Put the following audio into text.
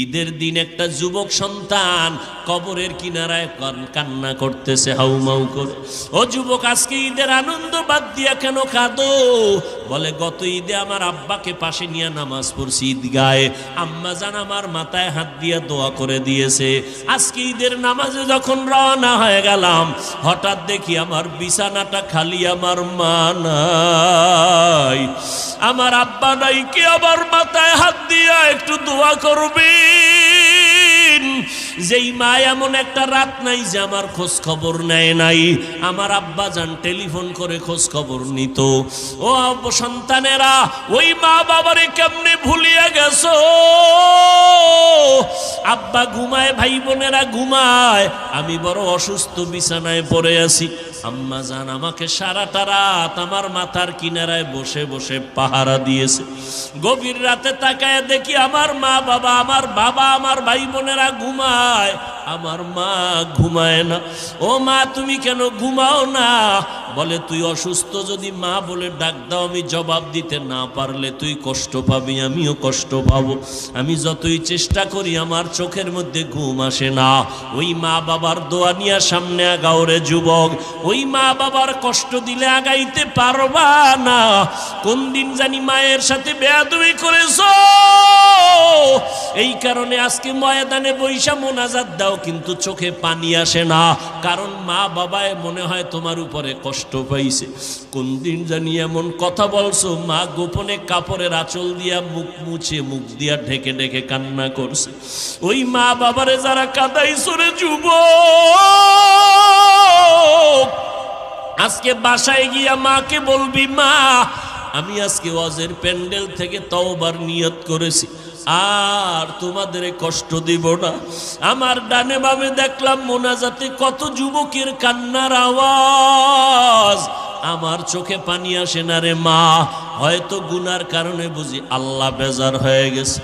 ঈদের দিন একটা যুবক সন্তান কবরের কিনারায় কান্না করতেছে হাউমাউ করে। ও যুবক, আজকে ঈদের আনন্দ বাদ দিয়া কেন কাঁদো? বলে, গত ঈদে আমার আব্বাকে পাশে নিয়ে নামাজ পড়ছি ঈদগাহে, আম্মা জান আমার মাথায় হাত দিয়ে দোয়া করে দিয়েছে। আজকে ঈদের নামাজে যখন রওনা হয়ে গেলাম, হঠাৎ দেখি আমার বিছানাটা খালি, আমার মা নাই, আমার আব্বা নাই। কে আমার মাথায় হাত দিয়া একটু দোয়া করবে? যেই মা এমন একটা রাত নাই যে আমার খোঁজ খবর নেয় নাই। আমার আব্বা যান টেলিফোন করে খোঁজ খবর নিত। ও সন্তানেরা, ওই মা বাবারে কেমনে ভুলিয়া গেছো? আব্বা ঘুমায়, ভাই বোনেরা ঘুমায়, আমি বড় অসুস্থ বিছানায় পড়ে আছি। আম্মা জান আমাকে সারাটা রাত আমার মাথার কিনারায় বসে বসে পাহারা দিয়েছে। গভীর রাতে তাকায় দেখি আমার মা বাবা, আমার বাবা, আমার ভাই বোনেরা ঘুমায়, আমার মা ঘুমায় না। ও মা, তুমি কেন ঘুমাও না? বলে, তুই অসুস্থ, যদি মা বলে ডাক দাও, আমি জবাব দিতে না পারলে তুই কষ্ট পাবি, আমিও কষ্ট পাবো। আমি যতই চেষ্টা করি আমার চোখের মধ্যে ঘুম আসে না। ওই মা বাবার দোয়া নিয়ে সামনে আগাও রে যুবক। ওই মা বাবার কষ্ট দিলে আগাইতে পারবা না। কোন দিন জানি মায়ের সাথে বেয়াদবি করেছো, এই কারণে আজকে ময়দানে বৈশা মোনাজাত দাও, কিন্তু চোখে পানি আসে না, কারণ মা বাবায় মনে হয় তোমার উপরে কষ্ট পাইছে। কোন দিন জানি এমন কথা বলছো, মা গোপনে কাপড়ের আঁচল দিয়া মুখ মুছে, মুখ দিয়া ঢেকে ঢেকে কান্না করছে। ওই মা বাবারে যারা কাঁদাইছো রে যুবক, আজকে বাসায় গিয়া মাকে বলবি, মা আমি আজকে ওয়াজের প্যান্ডেল থেকে তওবার নিয়ত করেছি, আর তোমাদের কষ্ট দিব না। আমার ডানে বামে দেখলাম মোনাজাতে কত যুবকের কান্নার আওয়াজ, আমার চোখে পানি আসে না রে মা। হয়তো গুনার কারণে বুঝি আল্লাহ বেজার হয়ে গেছে।